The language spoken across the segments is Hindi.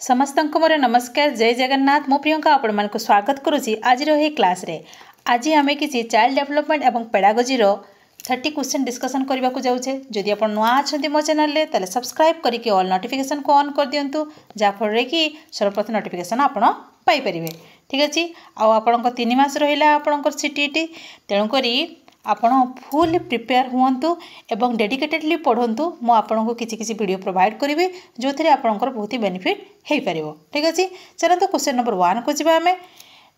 समस्तंको मोर नमस्कार जय जगन्नाथ मो प्रियंका आपण मानक स्वागत करुच्ची आज रही क्लास रे। आज आम किसी चाइल्ड डेवलपमेंट और पेडागोजी 30 क्वेश्चन डिस्कसन करने को जाऊे। जदि आप नुआ अच्छा मो चैनल तेल सब्सक्राइब करके ऑल नोटिफिकेशन को ऑन कर दिंतु जहाँफल कि सर्वप्रथम नोटिफिकेशन आपड़ पाइपर। ठीक अच्छे आपण 3 मास रहा आपंकर सीटीटी तेणुक आपण फुल प्रिपेयर हुंतु एवं डेडिकेटेडली पढ़ंतु। मु आपको किसी वीडियो प्रोवाइड करी जो थे आपंकर बहुत ही बेनिफिट हो पार। ठीक अच्छे चलते क्वेश्चन नंबर 1 को जावा। आम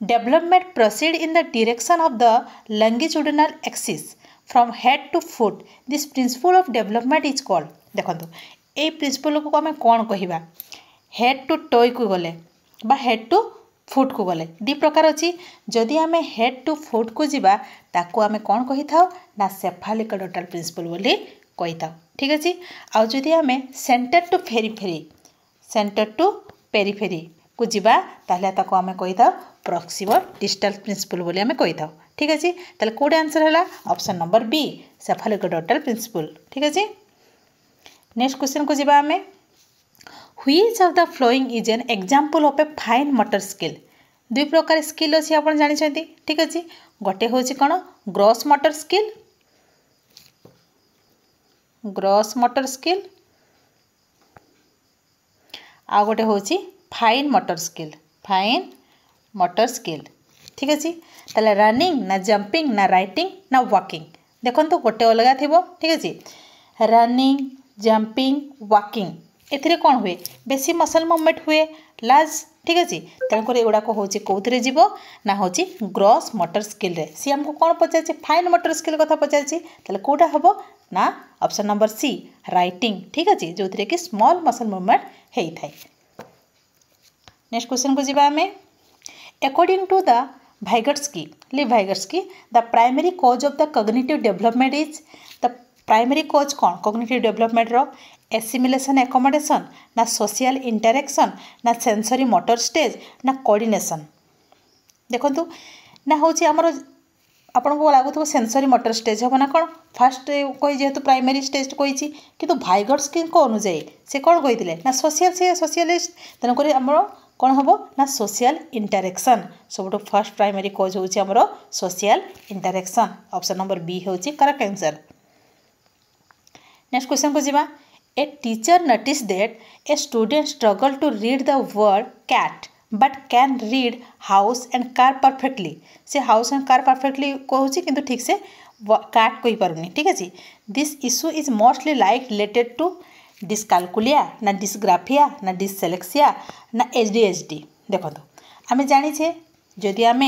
development proceed in the direction of the longitudinal axis from head to foot this principle of development is called. देखो ये प्रिंसिपल को आम कौन कहवा हेड टू टॉय को गले बा हेड टू फुट को गले दी प्रकार अच्छी। जदि आम हेड टू फुट को जीवा ताको आम कौन कही था ना सेफालिकोडोटल प्रिंसिपल बोली कही था। ठीक अच्छे आउ जदि आम सेंटर टू पेरीफेरी को जीवा ताहले ताको आम कही था प्रॉक्सिमल डिस्टल प्रिंसिपल बोली आम कही था। ठीक अच्छे ताहले कोड आंसर है ऑप्शन नंबर बी सेफालिकोडोटल प्रिंसिपल। ठीक अच्छे नेक्स्ट क्वेश्चन को जीवा आम Which of the following is an example of a fine motor skill? दुई प्रकार स्किल अच्छी आप जानते। ठीक अच्छे गोटे हूँ कौन ग्रॉस मोटर स्किल आ गोटे हूँ फाइन मोटर स्किल। ठीक अच्छे ताले रनिंग ना जंपिंग ना राइटिंग ना वॉकिंग देखो तो गोटे अलग थी। ठीक अच्छे रनिंग जंपिंग वॉकिंग एथिरे कौन हुए बेसी मसल मूवमेंट हुए लाज। ठीक अच्छे तेणुक एगुड़ाक हूँ कौन जीव ना हूँ ग्रॉस मोटर स्किल रे सी आमको कौन पचार फाइन मोटर स्किल कथा पचार कौटा हम ना ऑप्शन नंबर सी राइटिंग। ठीक अच्छे जो थे कि स्मॉल मसल मूवमेंट होता है। नेक्स्ट क्वेश्चन को जीवा आम according to the Vygotsky the primary cause of the cognitive development is the primary cause कौन कॉग्निटिव डेवलपमेंट रो एसिमिलेशन एकोमोडेशन ना सोशल इंटरेक्शन ना सेंसरी मोटर स्टेज ना कोऑर्डिनेशन। देखो ना हूँ आमर आपन को लगुव सेंसरी मोटर स्टेज हम ना कौन फास्ट कही जेहेतु प्राइमरी स्टेज कही कि भाइगट्स्की अनुजाई से कौन कही ना सोशलिस्ट तेणुक आमर कौन हम ना सोशल इंटरेक्शन सब फर्स्ट प्राइमरी कॉज हूँ आमर social interaction option number B हूँ करेक्ट आंसर। नेक्स्ट क्वेश्चन को जीवा A teacher noticed that a student struggled to read the word cat but can read house and car perfectly। से house and car perfectly कहूँ किंतु ठीक से cat कही पारुनी। ठीक है this issue is mostly like related to dyscalculia ना डिस्ग्राफिया ना डिसलेक्सिया ना ADHD। देखो आम जाने जदि आम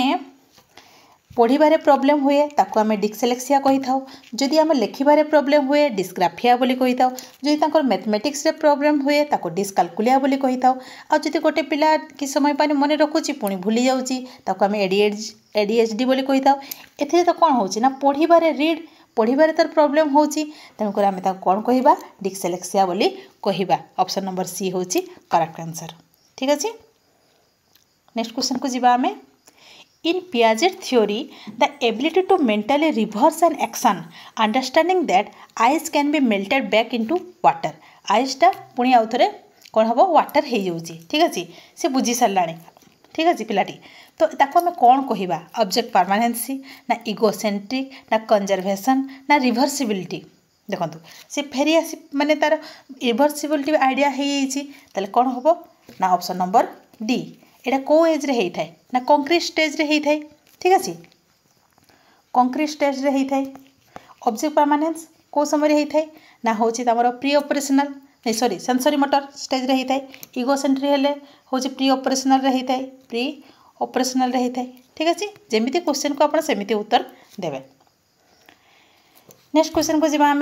पढ़ारे प्रोब्लेम हुए ताको आम डिसलेक्सिया कही था। जदि आम लिखबारे प्रोब्लेम हुए डिस्ग्राफिया बोली कही था। जदि मैथमेटिक्स रे प्रोब्लेम हुए ताको डिस्कालकुलिया बोली कही था। आ जदि गोटे पिला कि समय पानी मन रखुची पुणी भूली जाऊँगी ताको आम ADHD बोली कही था। एथिरे तो कौन होची ना पढ़ारे तार प्रोब्लेम होची तेणुक आम कौन कहवा डिसलेक्सिया बोली कहवा ऑप्शन नंबर सी हूँ करेक्ट आंसर। ठीक अच्छे नेक्स्ट क्वेश्चन को जीवा आम In Piaget theory, the ability to mentally reverse an action, understanding that ice can be melted back into water. Ice टा पुणी आउ थे कौन हम वाटर हो जाऊँगी। ठीक अच्छे से बुझी सारे। ठीक अच्छे पिलाटी तो ताको आम कौन कहवा ऑब्जेक्ट परमानेंसी ना इगोसेंट्रिक ना कंजर्वेशन ना रिभर्सिबिलिटी। देखो से फेरी आसी माने तार रिभर्सिबिलिटी आइडिया हो कौन हम ना ऑप्शन नंबर डी एटा को एज रे होता है ना कंक्रीट स्टेज रे होता है। ठीक अच्छे कंक्रीट स्टेज रे होता है। ऑब्जेक्ट परमानेंस को समय होता है ना हूँ प्री ऑपरेशनल नहीं सॉरी सेंसरी मोटर स्टेज रे होता है। इगोसेंट्री हेले हूँ प्री ऑपरेशनल रे होता है। ठीक अच्छे जमीती क्वेश्चन को आप सेमती उत्तर देवे। नेक्स्ट क्वेश्चन को जीवा आम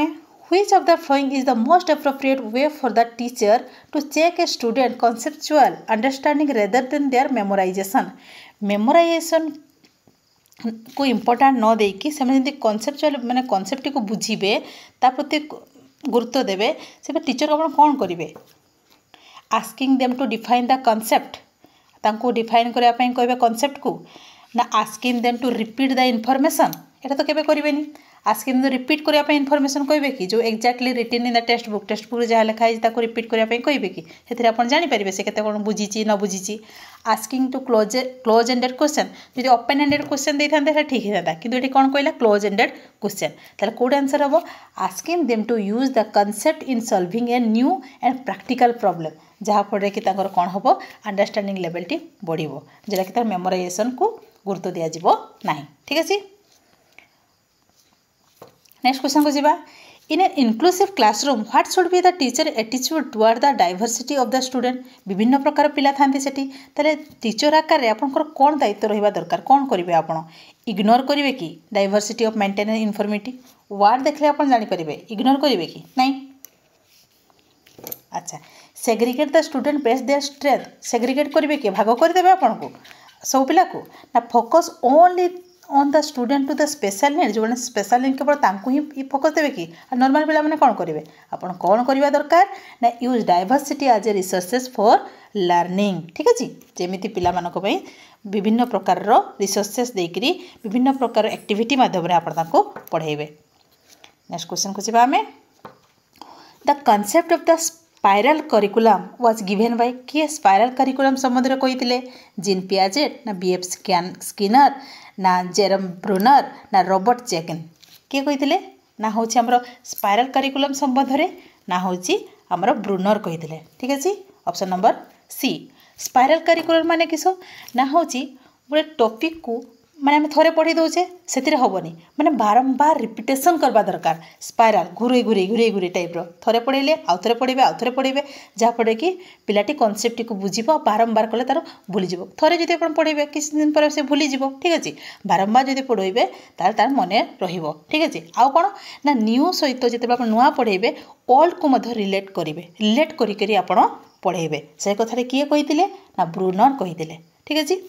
Which of the following is the most appropriate way for the teacher to check a student conceptual understanding rather than their memorization? Memorization को इम्पोर्टाट न देकी से कनसेप्चुअल माने कनसेप्ट को बुझीबे ता प्रति गुरुत्व देवे से टीचर को कौन करेंगे asking them to define the concept तांको डिफाइन करने कहबे कनसेप्ट को ना asking them to repeat the information एटा तो केबे करिवेनी आस्किंग तो रिपीट करने इनफॉरमेशन कहे कि जो exactly written in the textbook जहाँ लिखाई रिपीट करने कहे कि से आप जापर से केते कौन बुझी न बुझी asking to close ended question जो ओपन एंडेड क्वेश्चन देते ठीक होता कि ये कौन कहला क्लोज एंडेड क्वेश्चन ताले कौट आंसर हम asking them to use the concept in solving a new and practical problem जहाँफल कि कौन हम अंडरस्टैंडिंग लेवल टी बढ़ो जोटा कि मेमोराइजेशन को गुरुत्व दिज्व ना ठीक अच्छे। नेक्स्ट क्वेश्चन को जीवा in an inclusive classroom what should be the teacher attitude toward the diversity of the student विभिन्न प्रकार पिला थांती सेठी ताले टीचर आकार रे आपनकर कोन दायित्व रहिबा दरकार कोन करिवे आपण इग्नोर करिवे कि diversity of maintenance informative word देखले आपण जानि परिबे इग्नोर करिवे कि नहीं। अच्छा segregate the student based their strength segregate करिवे कि भाग कर देबे आपण को सब पिला को ना focus only on the student to the special need जो स्पेशल नीड केवल तांकु ही फोकस देवे कि नॉर्मल पिला माने कौन करेंगे आपन कौन करवा दरकार ना use diversity as a resources for learning ठीक अच्छे जमीती पिला मानक पई विभिन्न प्रकार रिसोर्सेस देकरी विभिन्न प्रकार एक्टिविटी माध्यम आप पढ़ेबे। नेक्स्ट क्वेश्चन को जीवा आमे the concept of the spiral curriculum was given by किए स्पाइरल करिकुलम संबंध रे कहिथिले जीन पियाजेट ना बीएफ स्किनर ना जेरम ब्रूनर ना रॉबर्ट जैकिन किए कहिथिले ना होछि हमरो स्पाइरल करिकुलम संबंध रे ना होछि हमरो ब्रूनर कहिथिले ठीक अछि। Option number C spiral curriculum माने किसो ना होछि गोटे टॉपिक को माने हम थोड़े पढ़ी दौचे से हेनी माने बारंबार रिपिटेशन करवा दरकार स्पाइराल घुरे घुरे घुरे घुरे टाइप रे पढ़ेले आउ थे पढ़े जहाँफल कि पिलाटी कनसेप्ट को बुझे बारंबार कले तार भूलीज थे जब आप पढ़े किसी दिन पर से भूलीज ठीक अच्छे बारंबार जब पढ़े तार मन ठीक अच्छे आउ कौन ना न्यू सहित जो आप नुआ पढ़े ओल्ड को रिलेट करेंगे रिलेट करी आप पढ़ेबे से कथा किए कही ना ब्रूनर कही ठीक अच्छे।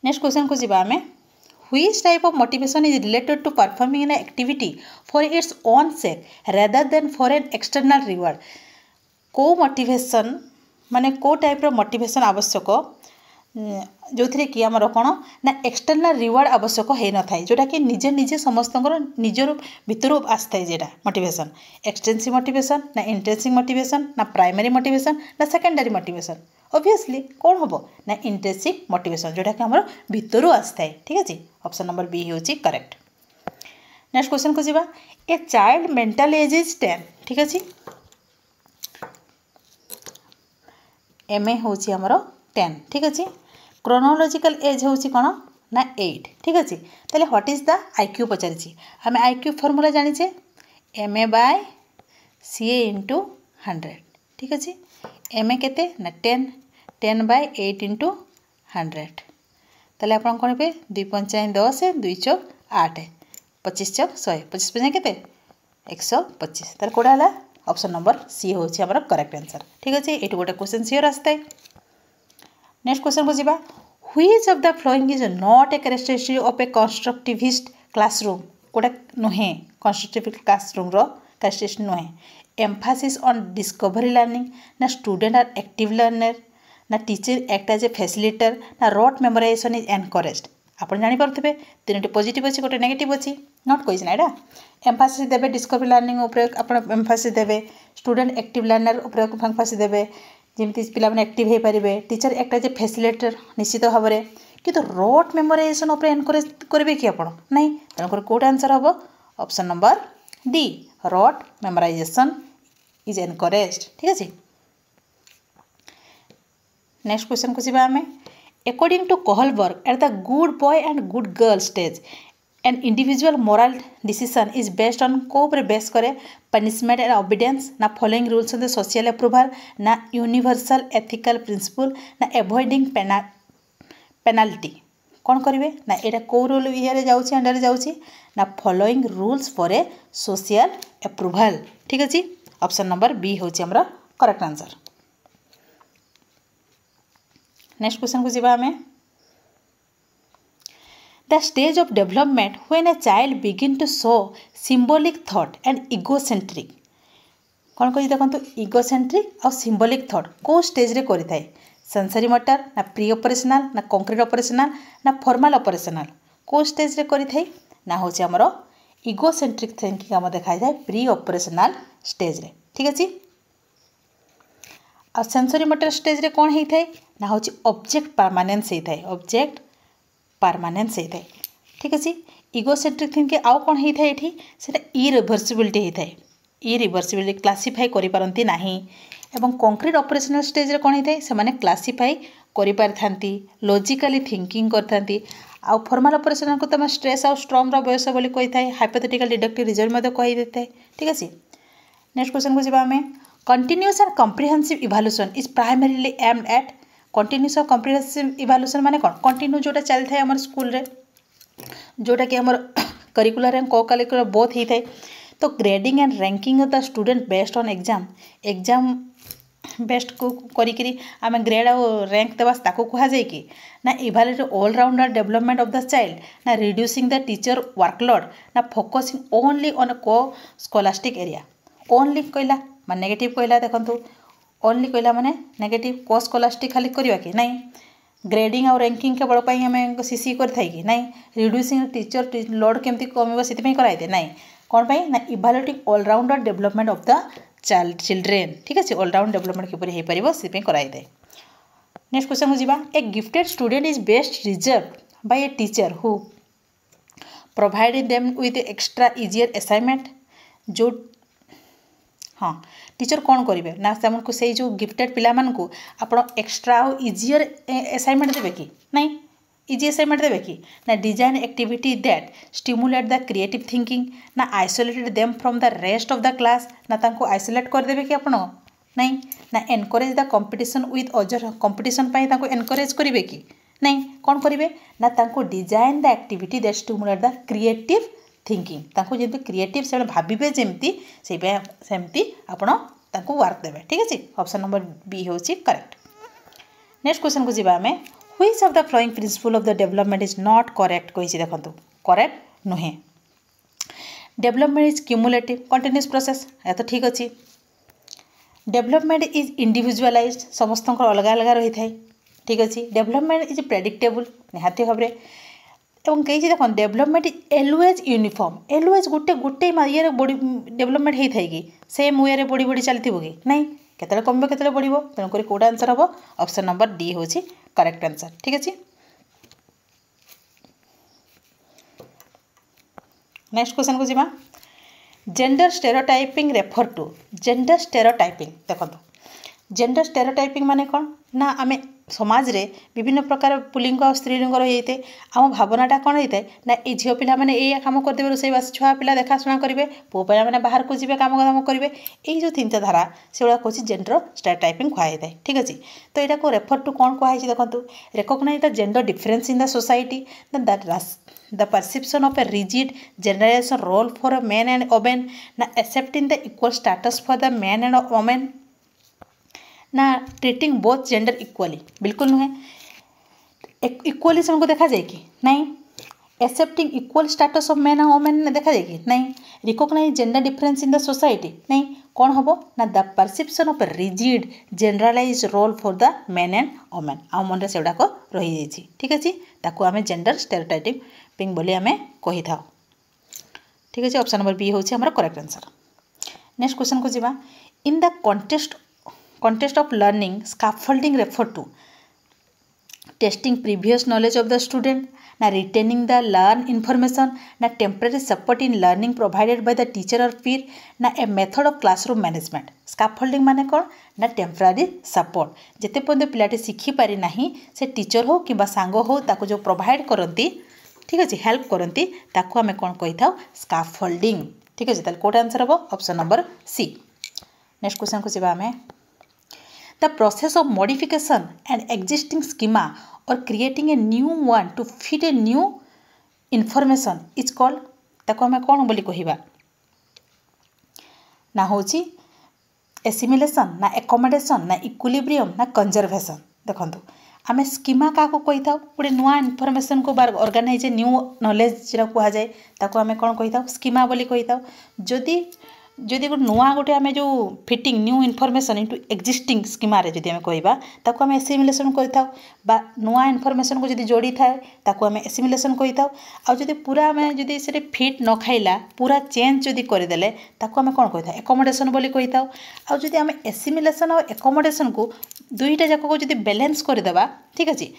नेक्स्ट क्वेश्चन को जीवा आमे which type of motivation is related to performing an activity for its own sake rather than for an external reward को मोटिवेशन माने को टाइप रो मोटिवेशन आवश्यक जो थे कि आमर कौन ना एक्सटर्नल रिवार्ड आवश्यक हो न था जोटा कि निजे निजे समस्त निजर भितर आसता जेटा मोटिवेशन एक्सटेंसिव मोटिवेशन ना इंटेंसिव मोटिवेशन ना प्राइमरी मोटिवेशन ना सेकेंडरी मोटिवेशन ऑब्वियसली कौन हम ना इंटेंसिव मोटिवेशन जोटा कि आमर भितर आसता है ठीक अच्छे। ऑप्शन नंबर बी हूँ करेक्ट। नेक्स्ट क्वेश्चन को जीवा a child mental as is 10 ठीक अच्छे एम ए हूँ आमर 10 ठीक अच्छे क्रोनोलॉजिकल एज हूँ कौन ना 8 ठीक अच्छे ताले व्हाट इज द आईक्यू पचारि आम आईक्यू फॉर्मूला जानिचे M A by C A into 100 ठीक अच्छे एम ए केते ना 10 बाय 8 इंटू 100 ताले आप कौन पे 2 पंचाई 10 2 चौक 8 25 चौक 100 25 पंचाई केते 125 ताले कोड़ा है ऑप्शन नंबर सी हूँ आम करेक्ट आंसर ठीक अच्छे ये गोटे क्वेश्चन सियोर आसता है। नेक्स्ट क्वेश्चन को जीवा which of the following is not a characteristic of a constructivist classroom कोटा नुहे कंस्ट्रक्टिव क्लासरूम रो कैरेक्टरिस्टिक नुहे एम्फासिस ऑन डिस्कवरी लर्निंग ना स्टूडेंट आर एक्टिव लर्नर ना teacher act as a facilitator ना रॉट मेमोराइजेशन इज एनकरेज्ड आप जानीपे तीन पॉजिटिव अच्छी गोटे नेगेटिव अच्छी नॉट कही ना यहाँ एम्फासिस देवे डिस्कवरी लर्निंग आप एम्फासिस देवे स्टूडेंट एक्टिव लर्नर एम्फासिस देवे जमी पिला एक्टिव हो पारे teacher act as a facilitator निश्चित भाव में किंतु रॉट मेमोराइजेशन उपर एनकरेज करेंगे कि आप नहीं तेणुकर कौट आंसर हम option number D rote memorization is encouraged ठीक अच्छे। नेक्स्ट क्वेश्चन को जीवा आमे according to Kohlberg at the good boy and good girl stage an individual moral decision is based on को बेस करे पनिशमेंट एंड ओबीडियंस ना following rules on the social approval ना यूनिवर्सल एथिकल प्रिंसिपल ना एवॉइडिंग पेनाल्टी कौन करेंगे ना यहाँ कौ रूल ये जाऊँगी अंडर जाऊँगी ना following rules for a social approval ठीक अच्छे। ऑप्शन नंबर बी हूँ आमर करेक्ट आंसर। नेक्स्ट क्वेश्चन को जीवा आमे the stage of development when a child begin to show symbolic thought and egocentric कौन कही देखो इगोसेंट्रिक और सिंबॉलिक थॉट को स्टेज रे करि थाए सेंसरी मोटर ना प्री ऑपरेशनल ना कंक्रीट ऑपरेशनल ना फॉर्मल ऑपरेशनल को स्टेज रे करि थाए ना हूँ आमर इगोसेंट्रिक थिंकिंग आम देखा जाए प्री ऑपरेशनल स्टेज रे। ठीक अच्छे। आ सेंसरी मोटर स्टेज रे कौन होता है ना हूँ ऑब्जेक्ट परमानेंस होता है। ऑब्जेक्ट परमानेंस होता है। ठीक अच्छे। इगोसेंट्रिक थिंकिंग आउ कौन होता है ये से इरिवर्सिबिलिटी होता है। इरिवर्सिबिलिटी क्लासीफाई करि पारंती नहीं। एवं कंक्रीट ऑपरेशनल स्टेज रे कौन होता है से माने क्लासीफाई करि पारथांती लॉजिकली थिंकिंग करथांती। आउ फॉर्मल ऑपरेशनल को तम स्ट्रेस आउ स्ट्रॉम रो बयस बोली कहि थाए। हाइपोथेटिकल डिडक्टिव रिजल्ट मते कहि देते है। ठीक अछि। नेक्स्ट क्वेश्चन को जिबा हमें continuous and comprehensive evaluation is primarily aimed at. Continuous और कॉम्प्रिहेंसिव इवैल्यूएशन माने कोन कंटिन्यू जोटा चल थाए हमर स्कूल रे जोटा कि हमर करिकुलर एंड को करिकुलर बोथ ही थाए। तो grading and ranking of the student based on exam best को करी आम ग्रेड और रैंक देवा ताको कहा जाए कि ना evaluate allrounder development of the child ना रिड्यूसिंग द टीचर वर्कलोड ना फोकसिंग ओनली ऑन को स्कॉलास्टिक एरिया। ओनली कहला मान नेगेटिव कहला देखंतु ओनली कहला माने नेगेटिव को स्कॉलास्टिक खाली करवा कि नहीं ग्रेडिंग और रैंकिंग केवल आम सीसी कर नहीं रिड्यूसिंग टीचर लोड केमती कम से कराइदे नहीं कौन पाई ना evaluating allrounder development of the children. ठीक है। ऑलराउंड डेवलपमेंट किपर हो पार से कराइदे। नेक्स्ट क्वेश्चन को जीवा a gifted student is best reserve by a teacher who provided them with extra easier assignment. जो हाँ टीचर कौन करेंगे ना से से जो गिफ्टेड पिला मानू आप एक्स्ट्रा इजियर असाइनमेंट देवे कि नहीं इजी असाइनमेंट देवे कि ना design activity that stimulate the creative thinking ना isolated them from the rest of the class ना तांको आइसोलेट करदेवे कि आपण नहीं ना encourage the competition with other competition पाई तांको एनकरेज करेंगे कि नहीं कौन करेंगे ना तांको design the activity that stimulate the creative thinking तांको जमी क्रिएटिव से भावे जमी सेमती आपण तांको वर्क देवे। ठीक है। ऑप्शन नंबर बी हूँ करेक्ट। नेक्स्ट क्वेश्चन को जीवा आमे which of the flowing principle of the development is not correct कही देखो करेक्ट नुहे। Development is cumulative continuous process या तो ठीक अच्छे। डेवलपमेंट इज इंडिविजुअलाइज्ड समस्त अलग अलग रही है। ठीक अच्छे। डेवलपमेंट इज प्रेडिक्टेबल निहाती भाव में एवं कही देख development is always uniform always गोटे गोटे ये बड़ी डेवलपमेंट होता है कि सेम वे बढ़ी बढ़ी चलती कि नहीं केतले कम केतले बढ़ो तेणुक कौटा आंसर हम ऑप्शन नंबर डी हूँ करेक्ट आंसर। ठीक अच्छे। नेक्स्ट क्वेश्चन को जीवा gender stereotyping refer to gender stereotyping देखो जेंडर स्टेरियोटाइपिंग माने कौन ना आम समाज रे विभिन्न प्रकार पुलिंग और स्त्रीलिंग रही है आम भावनाटा कौन होता है ना ये झील पिला मैंने ये कम करदे रोसईबास छुआ पिला देखाशुना करेंगे पुओ पिला मैंने बाहर को जी कम दाम करेंगे ये जो चिंताधारा से कौन जेंडर स्टेरियोटाइपिंग कहुए। ठीक अच्छे। तो यहाँ को रेफर टू कौन कहुई देखो recognise the gender difference in the society the perception of a rigid generalisation role for men and women ना accepting the equal status for the men and women ना ट्रीटिंग बोथ जेंडर इक्वली बिल्कुल नुहे इक्वली से देखा जाए कि नहीं accepting equal status of men and women देखा जाए कि नहीं recognise gender difference in the society नहीं कौन हम ना the perception of rigid generalise role for the men and women आम मन से गुड़ाक रही जाइए। ठीक अच्छे। ताकू आम जेंडर स्टेरियोटाइपिंग बोली आम कही था। ठीक अच्छे। ऑप्शन नंबर बी हूँ हमारा करेक्ट आंसर। नेक्स्ट क्वेश्चन को जीवा in the context of learning scaffolding refer to testing previous knowledge of the student na retaining the learn information na temporary support in learning provided by the teacher or peer na a method of classroom management। scaffolding माने कौन ना temporary support जेते पर्यंत पिलाटी शिखी पारि नाही से टीचर हो कि सांग हो ताको जो प्रोवाइड करती ठीक अच्छे हेल्प करती ताको आम कौन कही था scaffolding। ठीक अच्छे। ताले कोड आंसर हम option number C. Next question को जीवा आम The process of modification an existing schema or creating a new one to fit a new information is called ताको हमें कौन बोली कहवा ना होची एसिमिलेशन ना एकोमोडेशन ना इक्विलिब्रियम ना कंजर्वेशन। देखो आम स्कीमा क्या कही था गोटे नुआ इनफर्मेशन को बार ऑर्गेनाइज न्यू नॉलेज जो कहुए ताको आम कौन कही था स्कीमा बोली कही था। जदि जदि नुआ गोटे आम जो fitting new information into existing schema रे जदि आम कहबा ताको आम एसिमिलेशन करथाउ बा नुआ इनफॉरमेशन को जदि जोड़ी थाए ताको आम एसिमिलेशन करथाउ आ जदि पूरा आम जदि से फिट न खाइला पूरा चेंज जदि करदेले ताको आम कौन कहिथाउ एकमोडेशन बोली कहिथाउ आ जदि आम एसिमिलेशन और एकमोडेशन को दुईटा जाक को जदि बैलेंस करदेबा ठीक अछि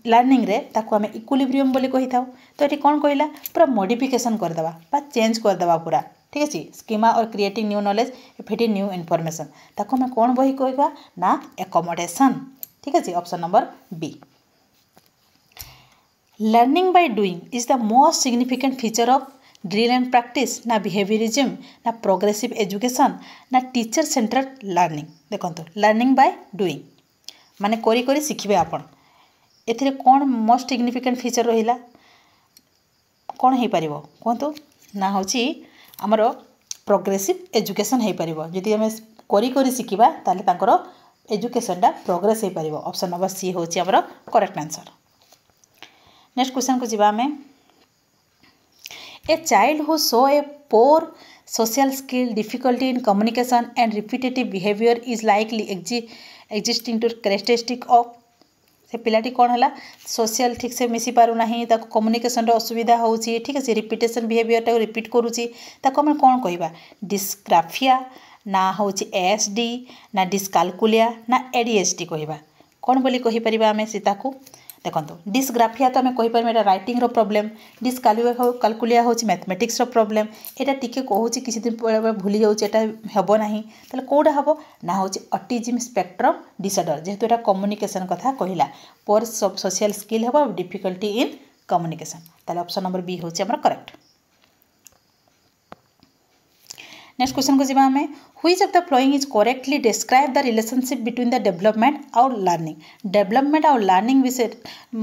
लर्निंग रे ताको आम इक्विलिब्रियम बोली कहिथाउ तो ये कौन कहला पूरा मॉडिफिकेशन करदेबा बा चेंज करदेबा पूरा ठीक अच्छे स्कीमा और creating new knowledge fitting new information ताको आम कौन बही कहबा ना एकमोडेशन ठीक अच्छे option number be learning by doing is the most significant feature of drill and practice ना बिहेवियरिज्म ना प्रोग्रेसिव एजुकेशन ना टीचर सेंटर्ड लर्निंग देखो लर्निंग बाय डूइंग माने करी करी शिखिबे आपण एथिरे कौन मोस्ट सिग्निफिकेंट फीचर रहिला कौन हो पार कहतु ना हूँ आमर प्रोग्रेसिव एजुकेशन हो पार जदि आम करी करी शिखिबा ताले तांकर एजुकेशनटा प्रोग्रेस हो पार ऑप्शन नंबर सी हूँ आमर करेक्ट आंसर नेक्स्ट क्वेश्चन को जीवा आम a child who show a poor social skill difficulty in communication and repetitive behavior is likely existing to characteristic of से पिलाटी कौन है सोशल ठीक से मिसी पारना कम्युनिकेशन असुविधा होची ठीक है रिपीटेशन बिहेवियर टाक रिपीट करुच्ची आम कौन कह डिस्ग्राफिया ना हूँ ASD ना डिस्कालकुलिया ना ADHD कहवा कौन बोली कहीपर आम से देखो डिस्ग्राफिया तो आम कहीपर ये रईटिंग प्रोब्लेम डिस्कालकुलिया हूँ मैथमेटिक्स प्रोब्लेम यहाँ टी कहूँ किसी दिन भूली जाऊँगा हेब ना तेल कौटा हम ना हूँ ऑटिज्म स्पेक्ट्रम डिसऑर्डर जेहेतु यहाँ कम्युनिकेशन कथा कहला पर सोशल स्किल हम डिफिकल्टी इन कम्युनिकेशन ताले ऑप्शन नंबर बी हूँ आम करेक्ट नेक्स्ट क्वेश्चन को जी आम which of the following is correctly describe the relationship between the development और लर्निंग डेवलपमेंट और लर्निंग विषय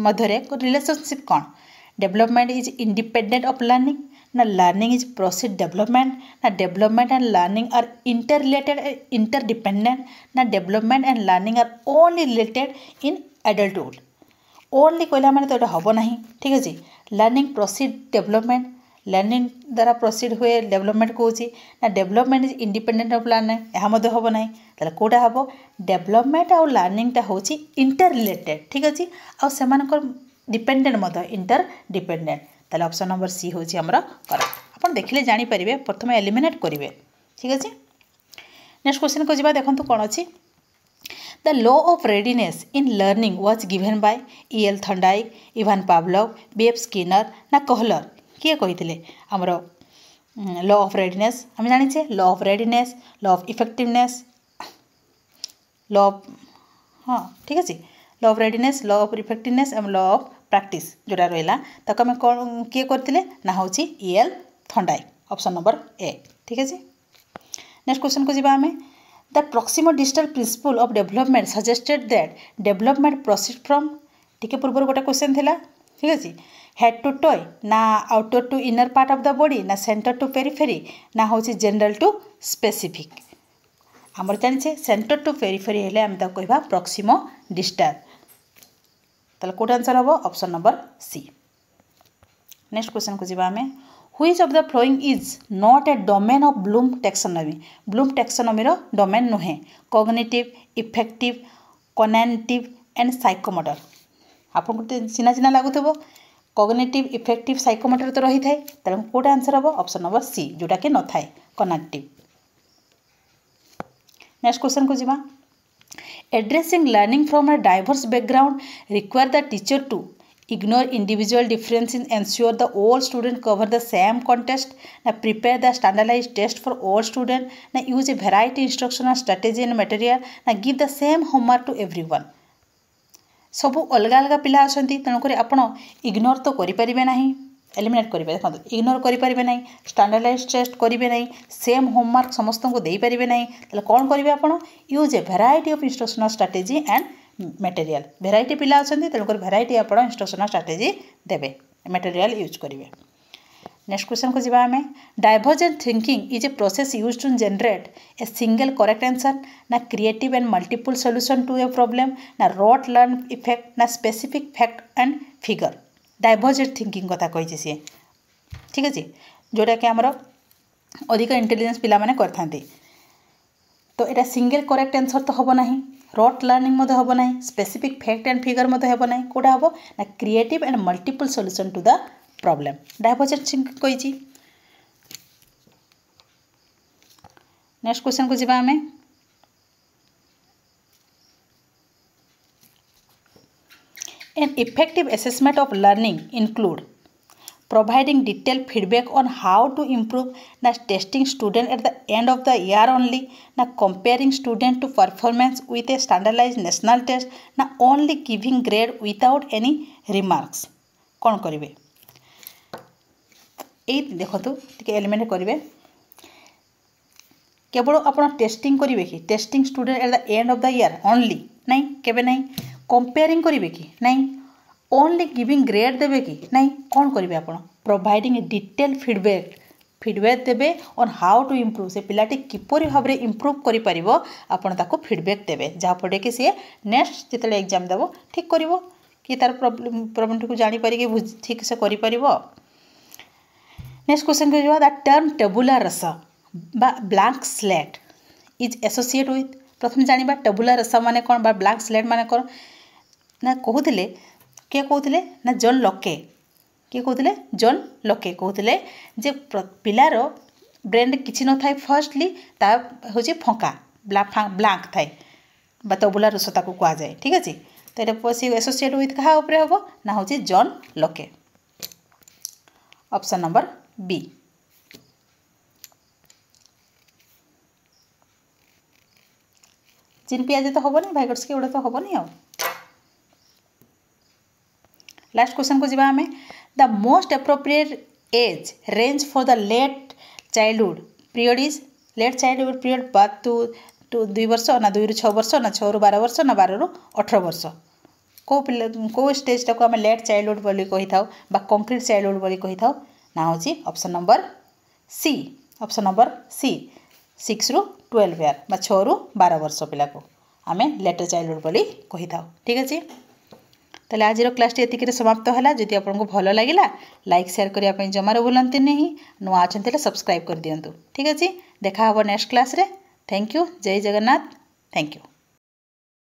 मध्य रिलेशनशिप कौन development is independent of learning ना लर्निंग इज प्रोसीड डेवलपमेंट ना development and learning are inter related interdependent ना development and learning are only related in adulthood only कहला माने तो हम ना ठीक अच्छे लर्निंग प्रोसीड डेवलपमेंट लर्निंग द्वारा प्रोसीड हुए डेवलपमेंट कौन ना development is independent of learning यह हम ना ताले कौटा हम डेवलपमेंट और लर्निंगटा हूँ इंटर रिलेटेड ठीक अच्छे आर डिपेंडेंट इंटर डिपेंडेंट ताले ऑप्शन नंबर सी हूँ आमर करेक्ट आप देखिले जानीपर प्रथम एलिमिनेट करेंगे ठीक अच्छे नेक्स्ट क्वेश्चन को जी देखो कौन अच्छी the law of readiness in learning was given by E.L. Thorndike Ivan Pavlov B.F. Skinner ना कहलर किए कही आमर लॉ ऑफ रेडीनेस आम जाने law of readiness law of effectiveness law of हाँ ठीक अच्छे law of readiness law of effectiveness एवं लॉ ऑफ प्रैक्टिस जोड़ा रहा ताको आम कौन किए करते ना हूँ E.L. Thorndike option number A ठीक अच्छे नेक्स्ट क्वेश्चन को जी आम the proximal digital principle of development suggested that development proceed from टिके पूर्व गोटे क्वेश्चन थिला ठीक अच्छे हेड टू टॉय ना outer to inner part of the body ना सेंटर टू पेरिफेरी ना हूँ जनरल टू स्पेसिफिक आमर जाने सेंटर टू पेरिफेरी हेले आम कहवा प्रॉक्सिमो डिस्टल ताले कौट आंसर हम option number C next question को जी आम which of the following is not a domain of Bloom taxonomy domain नुहे cognitive affective cognitive and psychomotor आपको चिना चिना लगुव कॉग्निटिव इफेक्टिव साइकोमोटर तो रही है तेल कौटा आंसर हम ऑप्शन नंबर सी जोटा कि न थाए कॉग्निटिव नेक्स्ट क्वेश्चन को जीवा addressing learning from a diverse background require the teacher to ignore individual difference in ensure the all student cover the same context na prepare the standardized test for all student na use a variety instructional strategy and material na give the same homework to everyone सब अलग अलग पिला अच्छा तेणुक आप इग्नोर तो करें ना एलिमिनेट करेंगे देखो इग्नोर करेंगे ना स्टैंडर्डाइज टेस्ट करेंगे ना सेम होमवर्क समस्त को दे पारे ना तो कौन करेंगे आप use a variety of instructional strategy and material variety पिला अच्छा तेणुक वेराइटी आप इंस्ट्रक्शनल स्ट्रैटेजी देवे मटेरियल यूज करेंगे नेक्स्ट क्वेश्चन को जी आम divergent thinking is a process use to generate a single correct answer ना creative and multiple solution to a problem ना रॉट लर्न इफेक्ट ना specific fact and figure divergent thinking कथा कही सी ठीक अच्छे जोटा कि आमर अधिक इंटेलिजेंस पिला माने करथांती। तो एटा सिंगल करेक्ट आंसर तो हबो नाही, रट लर्निंग मते हबो नाही, स्पेसिफिक फैक्ट एंड फिगर मते हबो नाही, कोडा हबो ना creative and multiple solution to the problem. Divergent कहिची। नेक्स्ट क्वेश्चन को जिबा हमें। An effective assessment of learning include providing detailed feedback on how to improve, na testing student at the end of the year only, na comparing student to performance with a standardized national test, na only giving grade without any remarks। कौन करिवे ए देखो टिके एलिमेंट करिवे केवल आपण टेस्टिंग करिवे कि testing student at the end of the year only नहीं केबे नहीं कंपेयरिंग करिवे कि नहीं ओनली गिविंग ग्रेड देबे कि नहीं कौन करिवे आपण प्रोवाइडिंग डिटेल फीडबैक देबे ऑन हाउ टू इम्प्रूव से पिलाटी किपरि भाव रे इम्प्रूव करि परिबो आपण ताको फीडबैक देबे जहाँ फळे कि से नेक्स्ट जितले एग्जाम देबो ठीक करिवो कि तार प्रॉब्लम को जानि पारि कि ठीक से करि परिबो। नेक्स्ट क्वेश्चन को जो द टर्म टेबुला रसा बा blank slate is associate with प्रथम जानिबा टेबुला रसा माने कोन बा ब्लैंक स्लेट माने कोन ना कहूतिले के कहूतिले ना जॉन लके के कहूतिले जॉन लके कहूतिले जे पिलार ब्रेन किछि न थाए फर्स्टली ता होची फंका ब्लैंक थाए बा टेबुला रसा ताको कहा जाए ठीक अछि। तो एटा पसी एसोसिएट विथ कहा ऊपर हबो ना होची जॉन लके। Option number B. जीन पियाजे तो हबो नहीं भाइगर्स के उडा तो हबो नहीं। लास्ट क्वेश्चन को जीवा हमें the most appropriate age range for the late childhood period is late childhood period बात टू 2 वर्ष ना 2 ରୁ 6 वर्ष ना 6 ରୁ 12 वर्ष ना 12 ରୁ 18 वर्ष को स्टेज टाको आम लेट चाइल्डहुड बोली कही था बा कंक्रीट चाइल्डहुड बोली कही था ना होची option number C. Option number C 6 ରୁ 12 ईयर बा 6 ରୁ 12 वर्ष पिला को आम लेटर चाइल्डहुड बोली कही था ठीक अच्छे। ताले आज क्लास टी समाप्त है। जदि आपको भल लगे लाइक शेयर करने जमार भूलती नहीं नुआ अच्छा सब्सक्राइब कर दिंतु ठीक अच्छे। देखा हम नेक्स्ट क्लास रे। Thank you. जय जगन्नाथ। Thank you.